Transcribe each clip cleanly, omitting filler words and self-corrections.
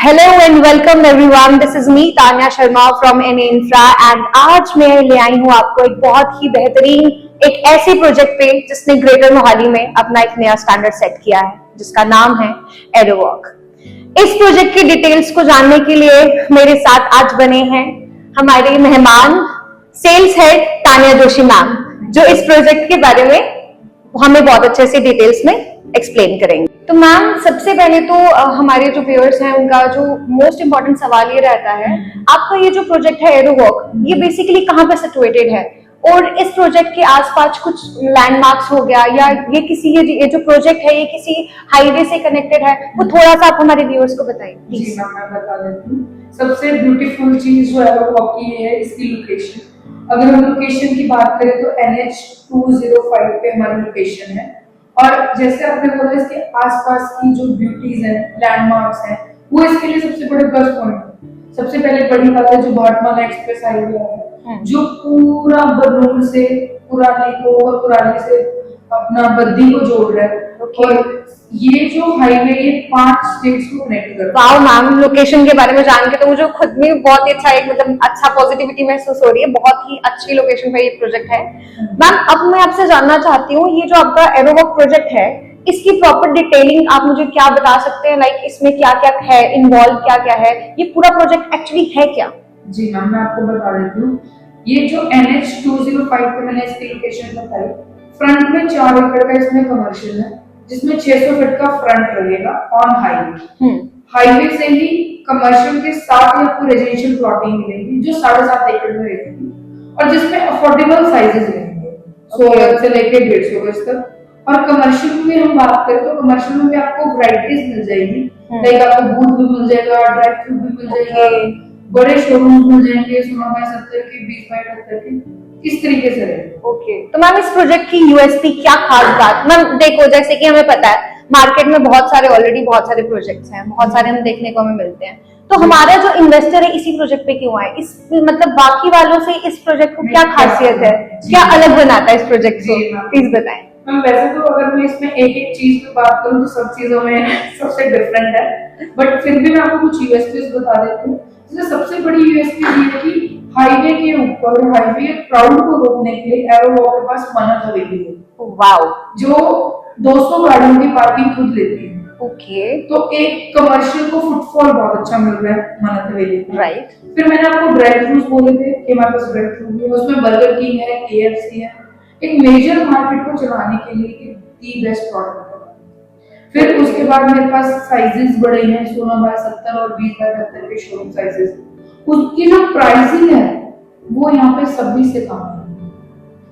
Hello and welcome everyone, this is me Tanya Sharma from NA infra and आज मैं ले आई हूँ आपको एक बहुत ही बेहतरीन एक ऐसे प्रोजेक्ट पे जिसने ग्रेटर मोहाली में अपना एक नया स्टैंडर्ड सेट किया है जिसका नाम है एरोवॉक। इस प्रोजेक्ट की डिटेल्स को जानने के लिए मेरे साथ आज बने हैं हमारे मेहमान sales head Tanya Joshi ma'am, जो इस प्रोजेक्ट के बारे में हमें बहुत अच्छे से डिटेल्स में एक्सप्लेन करेंगे। तो मैम, सबसे पहले तो हमारे जो व्यूअर्स हैं उनका जो मोस्ट इंपॉर्टेंट सवाल ये रहता है, आपका ये जो प्रोजेक्ट है एरोवॉक, ये बेसिकली कहाँ पर सिचुएटेड है और इस प्रोजेक्ट के आसपास कुछ लैंडमार्क्स हो गया या ये जो प्रोजेक्ट है ये किसी हाईवे से कनेक्टेड है, वो थोड़ा सा आप हमारे व्यूअर्स को बताइए प्लीज। जी मैम, मैं बता देती हूँ। सबसे ब्यूटीफुल चीज जो एरोवॉक की है इसकी लोकेशन। अगर हम लोकेशन की बात करें तो NH 205 पे हमारी लोकेशन है और जैसे आपने बोला इसके आसपास की जो ब्यूटीज हैं, लैंडमार्क्स हैं, वो इसके लिए सबसे बड़े प्लस पॉइंट है। सबसे पहले बड़ी बात है जो भाटमाला एक्सप्रेस हाईवे है जो पूरा बरनूल से कुराली को और कुराली से अपना बद्दी को जोड़ रहा है। और ये जो हाईवे ये 5 स्टेट्स को कनेक्ट कर रहा है। वाओ मैम, लोकेशन के बारे में जान के तो मुझे खुद में बहुत ही अच्छा एक अच्छा पॉजिटिविटी महसूस हो रही है। बहुत ही अच्छी लोकेशन पे ये प्रोजेक्ट है। मैम, अब मैं आपसे जानना चाहती हूँ, ये जो आपका एरोवॉक प्रोजेक्ट है इसकी प्रॉपर डिटेलिंग आप मुझे क्या बता सकते हैं? लाइक इसमें क्या क्या है इन्वॉल्व, क्या क्या है, ये पूरा प्रोजेक्ट एक्चुअली है क्या? जी मैम, मैं आपको बता देती हूँ। ये जो NH 205 पे मैंने इसकी लोकेशन बताई, फ्रंट में 4 एकड़ का इसमें कमर्शियल है जिसमें 600 फीट का फ्रंट रहेगा ऑन हाईवे। हाईवे से ही कमर्शियल के साथ ही आपको रेजिडेंशियल प्लॉटिंग मिलेगी जो 7.5 एकड़ में रहेगी और जिसमें अफोर्डेबल साइजेस रहेंगे 100 से लेकर 150 गज तक। और कमर्शियल में हम बात करें तो कमर्शियल में भी आपको वैरायटीज मिल जाएगी। लाइक आपको बूथ भी मिल जाएगा, ड्राइव थ्रू भी मिल जाएगा, बड़े शोरूम मिल जाएंगे 16x70 के, 20x78 के, इस तरीके से रहेगा। ओके, तो मैम इस प्रोजेक्ट की यूएसपी क्या खास बात? मैम देखो, जैसे कि हमें पता है मार्केट में बहुत सारे प्रोजेक्ट्स हैं, बहुत सारे हम देखने को हमें मिलते हैं, तो हमारा जो इन्वेस्टर है इसी प्रोजेक्ट पे क्यों आए? इस मतलब बाकी वालों से इस प्रोजेक्ट को क्या खासियत है, क्या अलग बनाता है इस प्रोजेक्ट को, प्लीज बताएं। मैम वैसे तो अगर मैं इसमें एक एक चीज पे बात करूं तो सब चीजों में सबसे डिफरेंट है, बट फिर भी मैं आपको कुछ यूएसपीज बता देती हूँ। जैसे सबसे बड़ी यूएसपी ये है कि हाईवे के ऊपर हाईवे क्राउड को रोकने के लिए एरोवॉक के पास मानक हवेली है। वाओ, जो 200 गाड़ियों की पार्किंग खुद लेती है। ओके, तो एक कमर्शियल को फुटफॉल बहुत अच्छा मिल रहा है मानक हवेली में। राइट। फिर मैंने आपको ड्राइव थ्रूज बोले थे कि हमारे पास ड्राइव थ्रू भी है, उसमें बर्गर किंग है, KFC है। एक मेजर मार्केट को चलाने के लिए दी बेस्ट प्रोडक्ट है। फिर उसके बाद मेरे पास साइजेस बड़े हैं 16x70 और 20x78 के शोरूम साइजेस। उसकी जो प्राइसिंग है वो यहाँ पे सभी से कम है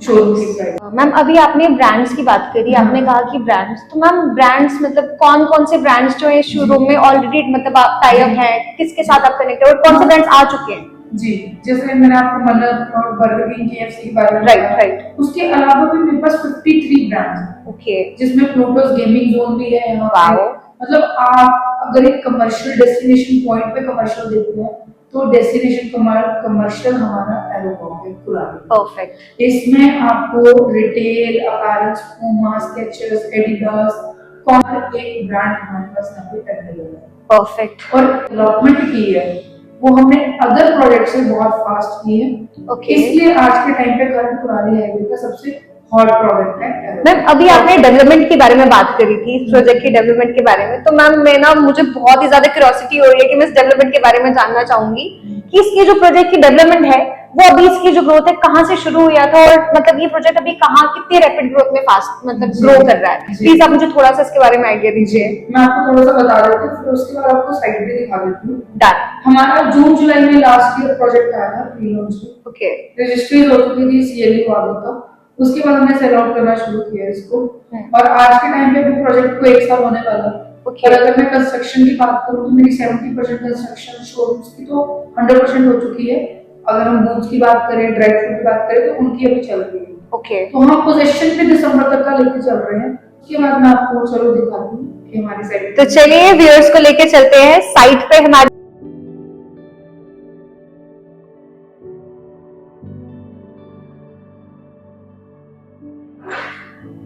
शोरूम की प्राइस। मैम अभी आपने ब्रांड्स की बात करी, आपने कहा कि ब्रांड्स, तो मैम ब्रांड्स मतलब कौन कौन से ब्रांड्स जो है शोरूम में ऑलरेडी मतलब आप टाई अप है, किसके साथ आप कनेक्टेड और कौन से ब्रांड्स आ चुके हैं? जी, जैसे मैंने आपको मन्नत और बर्गर किंग, KFC के बारे में राइट। उसके अलावा भी मेरे पास 53 ब्रांड्स हैं। ओके, जिसमें प्लूटोस गेमिंग जोन भी है यहाँ पे। मतलब आप अगर एक कमर्शियल डेस्टिनेशन पॉइंट पे कमर्शियल देखते हैं तो डेस्टिनेशन कमर्शियल हमारा एरोवॉक है कुराली। परफेक्ट। इसमें आपको retail, apparels, Puma, Skechers, Adidas, और एक ब्रांड हमारे पास यहाँ पे अवेलेबल है। परफेक्ट। और डेवलपमेंट की है वो हमने अदर प्रोजेक्ट से बहुत फास्ट की है। ओके, इसलिए आज के टाइम पे करंट कुराली हाईवे का सबसे हॉट प्रोडक्ट है। मैम अभी आपने डेवलपमेंट के बारे में बात करी थी, इस प्रोजेक्ट की डेवलपमेंट के बारे में, तो मैम मुझे बहुत ही ज्यादा क्यूरियोसिटी हो रही है कि मैं इस डेवलपमेंट के बारे में जानना चाहूंगी कि इसकी जो प्रोजेक्ट की डेवलपमेंट है वो अभी इसकी जो ग्रोथ है कहाँ से शुरू हुआ था और मतलब ये प्रोजेक्ट अभी कहाँ कितनी रैपिड ग्रोथ में फास्ट मतलब ग्रो कर रहा है? प्लीज आप मुझे थोड़ा सा इसके बारे में आइडिया दीजिए। मैं आपको थोड़ा सा बता देती हूँ, फिर उसके बाद आपको साइड पे दिखा देती हूँ। डन। हमारा जून जुलाई में लास्ट ईयर प्रोजेक्ट आया था प्री लॉन्च में। ओके, रजिस्ट्री हो चुकी थी CLE वालों का। उसके बाद हमने सेल आउट करना शुरू किया इसको और आज के टाइम पे भी प्रोजेक्ट को 1 साल होने वाला है। और अगर मैं कंस्ट्रक्शन की बात करूँ तो मेरी 70% कंस्ट्रक्शन शोरूम्स की तो 100% हो चुकी है। अगर हम बूथ की बात करें, ड्राइव थ्रू की बात करें तो उनकी अभी चल रही है। ओके, तो हम पोजीशन पे दिसंबर तक का लेके चल रहे हैं। उसके बाद मैं आपको चलो दिखाती हूँ कि हमारी साइट। तो चलिए व्यूअर्स को लेके चलते हैं साइट पे। हमारी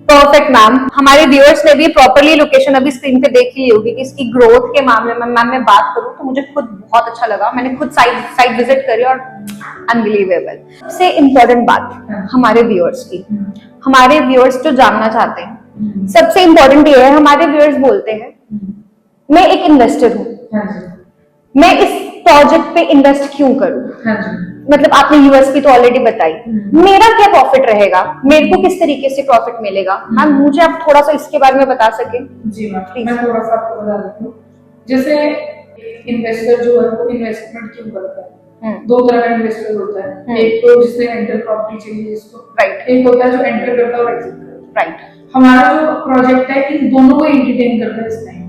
परफेक्ट मैम, हमारे व्यूअर्स ने भी प्रॉपर्ली लोकेशन अभी स्क्रीन पे देख ली होगी कि इसकी ग्रोथ के मामले में मैम मैं बात करूं तो तो मुझे खुद बहुत अच्छा लगा। मैंने खुद साइट विजिट करी और अनबिलीवेबल। सबसे इम्पोर्टेंट बात हमारे व्यूअर्स की, हमारे व्यूअर्स जो जानना चाहते हैं, सबसे इम्पोर्टेंट ये है, हमारे व्यूअर्स बोलते हैं मैं एक इन्वेस्टर हूँ, मैं इस प्रोजेक्ट पे इन्वेस्ट क्यों करूं? मतलब आपने यूएसपी तो ऑलरेडी बताई, मेरा क्या प्रॉफिट रहेगा, मेरे को किस तरीके से प्रॉफिट मिलेगा? मैम मुझे आप थोड़ा सा इसके बारे में बता सके। जी मैम, मैं थोड़ा सा आपको बता देती हूँ। जैसे इन्वेस्टर जो है वो इन्वेस्टमेंट क्यों करता है, दो तरह का इन्वेस्टर होता है। एक तो जिसने एंटर प्रॉपर्टी चाहिए जिसको, राइट। एक होता है जो एंटर करता है और एग्जिट करता है, राइट। हमारा जो प्रोजेक्ट है इन दोनों को एंटरटेन करता है इस टाइम।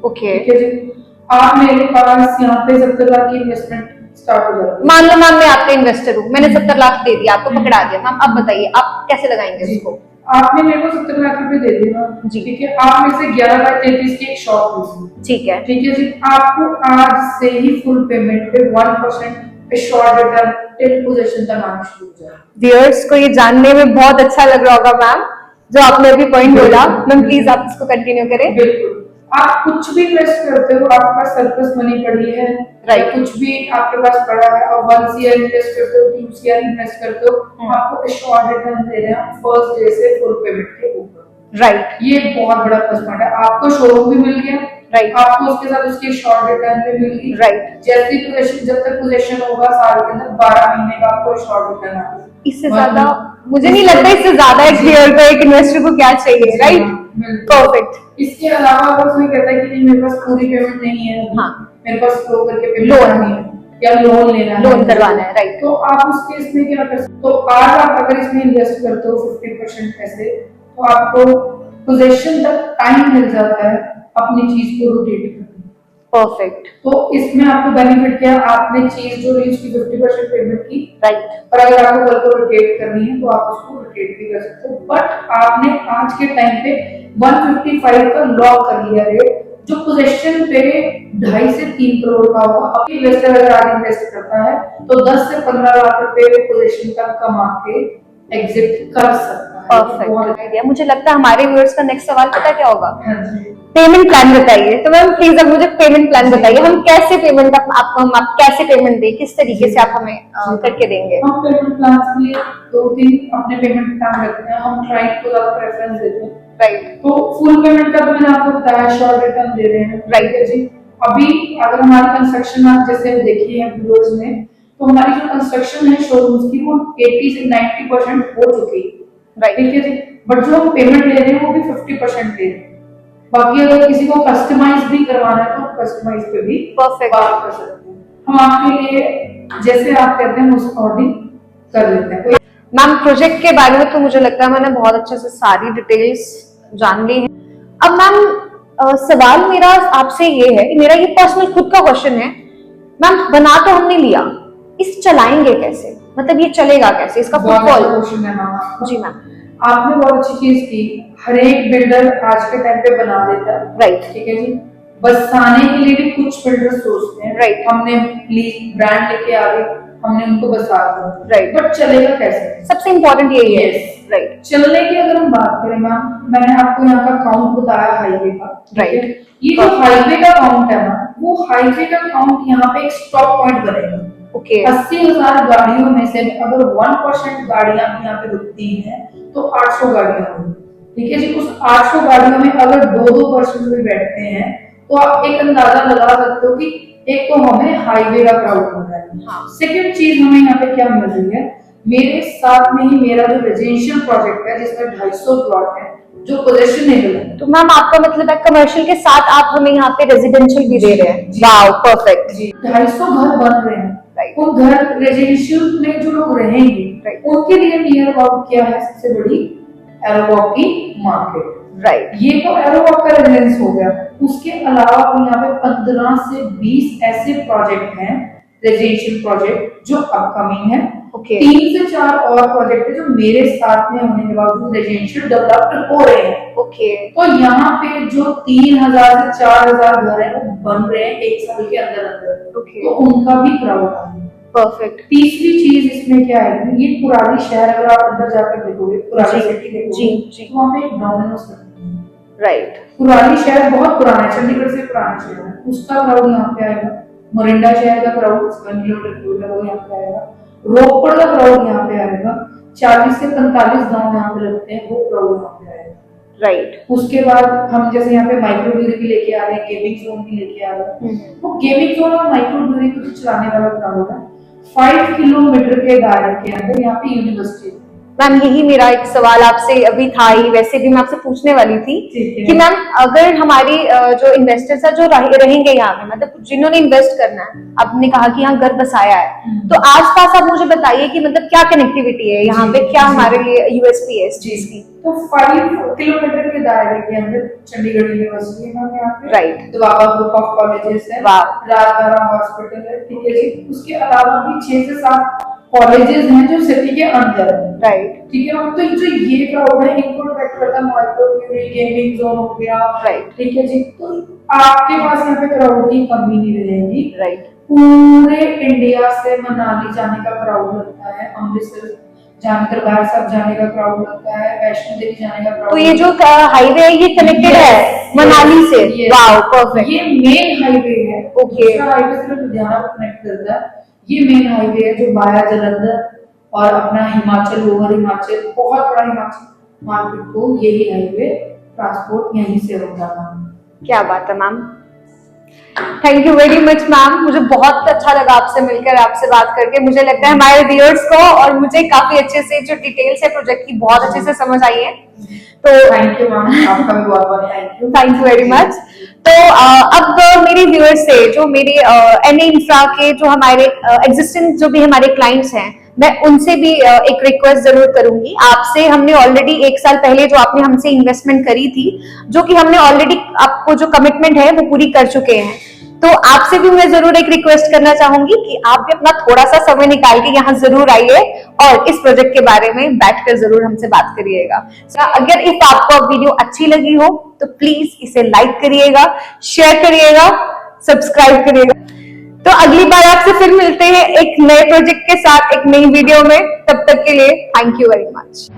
ओके, ठीक है जी। आप मेरे पास यहाँ पे 70 लाख की इन्वेस्टमेंट स्टार्ट हो जाती है। मान लो मैम मैं आपका इन्वेस्टर हूँ, मैंने 70 लाख दे दिया, आपको पकड़ा दिया। मैम अब बताइए आप कैसे लगाएंगे इसको? आपने मेरे को 70 लाख रुपए दे दिए जी, ठीक है। आप मेरे से 11/33 की एक शॉप ली, ठीक है, ठीक है जी। आपको आज से ही फुल पेमेंट पे 1% एश्योर्ड रिटर्न टिल पोजीशन तक आना शुरू हो जाएगा। व्यूअर्स को ये जानने में बहुत अच्छा लग रहा होगा मैम जो आपने अभी पॉइंट बोला। मैम प्लीज आप इसको कंटिन्यू करें। बिल्कुल, आप कुछ भी इन्वेस्ट करते हो, आपके पास सरप्लस मनी पड़ी है, राइट, कुछ भी आपके पास पड़ा है और 1 CR इन्वेस्ट करते हो, 2 CR इन्वेस्ट करते हो, आपको एश्योर्ड रिटर्न दे रहे हैं फर्स्ट डे से फुल पेमेंट के ऊपर, राइट। ये बहुत बड़ा प्लस पॉइंट है। आपको शोरूम भी मिल गया, राइट, आपको उसके साथ उसकी एश्योर्ड रिटर्न भी मिल गई, राइट। जैसी पोजीशन, जब तक पोजीशन होगा साल के अंदर 12 महीने का आपको एश्योर्ड रिटर्न आएगा। इससे ज्यादा मुझे नहीं लगता, इससे ज्यादा एक क्लियर पे एक इन्वेस्टर को क्या चाहिए, राइट? परफेक्ट। इसके अलावा अगर कोई कहता है कि नहीं मेरे पास पूरी पेमेंट नहीं है, हाँ, मेरे पास फ्लो करके पेमेंट करनी है या लोन लेना है, लोन करवाना है, राइट, तो आप उस केस में क्या कर सकते हो? तो आज आप अगर इसमें इन्वेस्ट करते हो 50% पैसे, तो आपको पोजीशन तक टाइम मिल जाता है अपनी चीज को रोटेट करने। परफेक्ट। तो इसमें आपको बेनिफिट क्या है? आपने चीज जो ली उसकी 50% पेमेंट की, राइट, और अगर आपको कल को रोटेट करनी है तो आप उसको रोटेट भी कर सकते हो। बट आपने आज के टाइम पे 155 का लॉक कर लिया रेट, जो पोजीशन पे 2.5 से 3 करोड़ का होगा। अब इन्वेस्टर अगर आज इन्वेस्ट करता है तो 10 से 15 लाख रुपए पोजीशन तक कमा के एग्जिट कर सकता है। Perfect idea. मुझे लगता है हमारे व्यूअर्स का नेक्स्ट सवाल पता क्या होगा? पेमेंट प्लान बताइए। तो मैम प्लीज अब मुझे पेमेंट प्लान बताइए, हम कैसे पेमेंट आपको, हम आप कैसे पेमेंट दें, किस तरीके से आप हमें करके देंगे? हम पेमेंट प्लान के लिए 2-3 अपने पेमेंट प्लान रखते हैं। हम क्लाइंट को ज्यादा प्रेफरेंस देते हैं, राइट। तो फुल पेमेंट का तो मैंने आपको बताया, शॉर्ट रिटर्न दे रहे हैं, राइट है जी। अभी अगर हमारी कंस्ट्रक्शन आप जैसे देखिए हैं व्यूअर्स ने, तो हमारी जो कंस्ट्रक्शन है शोरूम्स की वो 80 से 90% हो चुकी है, राइट, ठीक है जी। बट जो हम पेमेंट ले रहे हैं वो भी 50% ले रहे हैं। बाकी अगर किसी को कस्टमाइज भी करवाना है तो कस्टमाइज पे भी परफेक्ट बात कर सकते हैं। हम आपके लिए जैसे आप कहते हैं उस अकॉर्डिंग कर लेते हैं। मैम प्रोजेक्ट के बारे में तो मुझे लगता है मैंने बहुत अच्छे से सारी डिटेल्स जान ली है। अब मैम सवाल मेरा आपसे ये है, मेरा ये पर्सनल खुद का क्वेश्चन है, मैम बना तो हमने लिया, इस चलाएंगे कैसे? मतलब ये चलेगा कैसे, इसका फुटबॉल? जी मैम, आपने बहुत अच्छी चीज की। हर एक बिल्डर आज के टाइम पे बना देता है, राइट, ठीक है जी। बसाने के लिए भी कुछ बिल्डर सोचते हैं, राइट, हमने ब्रांड लेके आ गए, हमने उनको बसा दिया, राइट, बट चलेगा कैसे? सबसे इम्पोर्टेंट यही है, राइट। चलने की अगर हम बात करें मैम, मैंने आपको यहाँ का काउंट बताया हाईवे का, राइट। ये जो हाईवे का काउंट है ना, वो हाईवे का काउंट यहाँ पे एक स्टॉप पॉइंट बनेगा। 80,000 गाड़ियों में से अगर 1% गाड़ियां यहाँ पे रुकती हैं तो 800 गाड़ियां होंगी, ठीक है जी। उस 800 गाड़ियों में अगर 2% भी बैठते हैं तो आप एक अंदाजा लगा सकते हो कि एक तो हमें हाईवे का क्राउड मिल रहा है, सेकंड चीज हमें यहाँ पे क्या मिल रही है, मेरे साथ में ही मेरा जो रेजिडेंशियल प्रोजेक्ट है जिसमें 250 प्लॉट है जो पोजीशनेबल है। तो मैम आपका मतलब है कमर्शियल के साथ आप हमें यहाँ पे रेजिडेंशियल भी दे रहे हैं? वाओ परफेक्ट जी। 250 घर बन रहे हैं, राइट। उन घर रेजिडेंशियल में जो लोग रहेंगे, राइट, उनके लिए नियर अबाउट क्या है सबसे बड़ी एरोवॉक की मार्केट, राइट। ये तो एरोवॉक का रेजिडेंस हो गया। उसके अलावा यहाँ पे 15 से 20 ऐसे प्रोजेक्ट हैं रेजिडेंशियल प्रोजेक्ट जो अपकमिंग है, 3 से 4 और प्रोजेक्ट है जो मेरे साथ में होने के बावजूद रेजिडेंशियल डेवलप्ड हो रहे हैं, तो यहाँ पे जो 3,000 से 4,000 घर है वो बन रहे हैं 1 साल के अंदर अंदर, तो उनका भी क्राउड है। परफेक्ट। तीसरी चीज इसमें क्या है, ये पुरानी शहर अगर आप अंदर जाकर देखोगे, पुरानी सिटी देखोगे, तो वहाँ पे एक डोमिनोज है, राइट। पुरानी शहर बहुत पुराना है, चंडीगढ़ से पुराना शहर है, उसका क्राउड यहाँ पे आएगा, मोरिंडा शहर का क्राउड 1 किलोमीटर दूर है वो यहाँ पे आएगा। रोपड़ का क्राउड यहाँ पे आएगा। 40 से 45 गांव यहाँ पे लगते हैं, वो क्राउड यहाँ पे आएगा। राइट। उसके बाद हम जैसे यहाँ पे माइक्रो ब्यूरी भी लेके आ रहे हैं, गेमिंग जोन भी लेके आ रहे हैं। वो गेमिंग जोन और माइक्रो ब्यूरी को चलाने वाला क्राउड है। 5 किलोमीटर के दायरे के अंदर यहाँ पे यूनिवर्सिटी है। मैम यही मेरा एक सवाल आपसे अभी था ही, वैसे भी मैं आपसे पूछने वाली थी कि मैम अगर हमारी जो इन्वेस्टर्स है जो रहेंगे यहाँ पे, मतलब जिन्होंने इन्वेस्ट करना है, आपने कहा कि यहाँ घर बसाया है, तो आसपास आप मुझे बताइए कि मतलब क्या कनेक्टिविटी है यहाँ पे, क्या हमारे लिए यूएसपी है इस चीज की। तो 5 किलोमीटर के दायरे के अंदर चंडीगढ़ यूनिवर्सिटी है यहाँ पे। राइट। दोबारा ग्रुप ऑफ कॉलेजेस है, राजबारा हॉस्पिटल है, ठीक है जी। उसके अलावा भी 6 से 7 कॉलेजेस हैं जो सिटी के अंदर है। राइट। ठीक है। तो जो ये क्राउड है इनको अट्रैक्ट करता है माइक्रो ब्यूरी, गेमिंग जोन हो गया। राइट। ठीक है जी। तो आपके पास यहाँ पे क्राउड की कमी नहीं रहेगी। राइट। पूरे इंडिया से मनाली जाने का क्राउड लगता है, अमृतसर जाने, दरबार साहब जाने का क्राउड लगता है, वैष्णो देवी जाने का क्राउड। तो ये जो हाईवे है ये कनेक्टेड है मनाली से? Wow, perfect. ये मेन हाईवे है। ओके। हाईवे सिर्फ लुधियाना को कनेक्ट करता है। ये मेन हाईवे है जो बाया जलंधर और अपना हिमाचल, लोअर हिमाचल, बहुत बड़ा हिमाचल मार्केट को यही हाईवे ट्रांसपोर्ट यहीं से होता है। क्या बात है ma'am, thank you very much ma'am. मुझे बहुत अच्छा लगा आपसे मिलकर, आपसे बात करके। मुझे लगता है हमारे व्यूअर्स को और मुझे काफी अच्छे से जो डिटेल्स है प्रोजेक्ट की बहुत अच्छे से समझ आई है। तो थैंक यू मैम, आपका भी बहुत बहुत thank you. Thank you very much. तो अब मेरे व्यूअर्स से जो मेरे एनए इंफ्रा के जो हमारे एग्जिस्टिंग जो भी हमारे क्लाइंट्स हैं, मैं उनसे भी एक रिक्वेस्ट जरूर करूंगी आपसे। हमने ऑलरेडी 1 साल पहले जो आपने हमसे इन्वेस्टमेंट करी थी, जो कि हमने ऑलरेडी आपको जो कमिटमेंट है वो पूरी कर चुके हैं, तो आपसे भी मैं जरूर एक रिक्वेस्ट करना चाहूंगी कि आप भी अपना थोड़ा सा समय निकाल के यहाँ जरूर आइए और इस प्रोजेक्ट के बारे में बैठकर जरूर हमसे बात करिएगा। अगर इफ आपको वीडियो अच्छी लगी हो तो प्लीज इसे लाइक करिएगा, शेयर करिएगा, सब्सक्राइब करिएगा। तो अगली बार आपसे फिर मिलते हैं एक नए प्रोजेक्ट के साथ, एक नई वीडियो में। तब तक के लिए थैंक यू वेरी मच।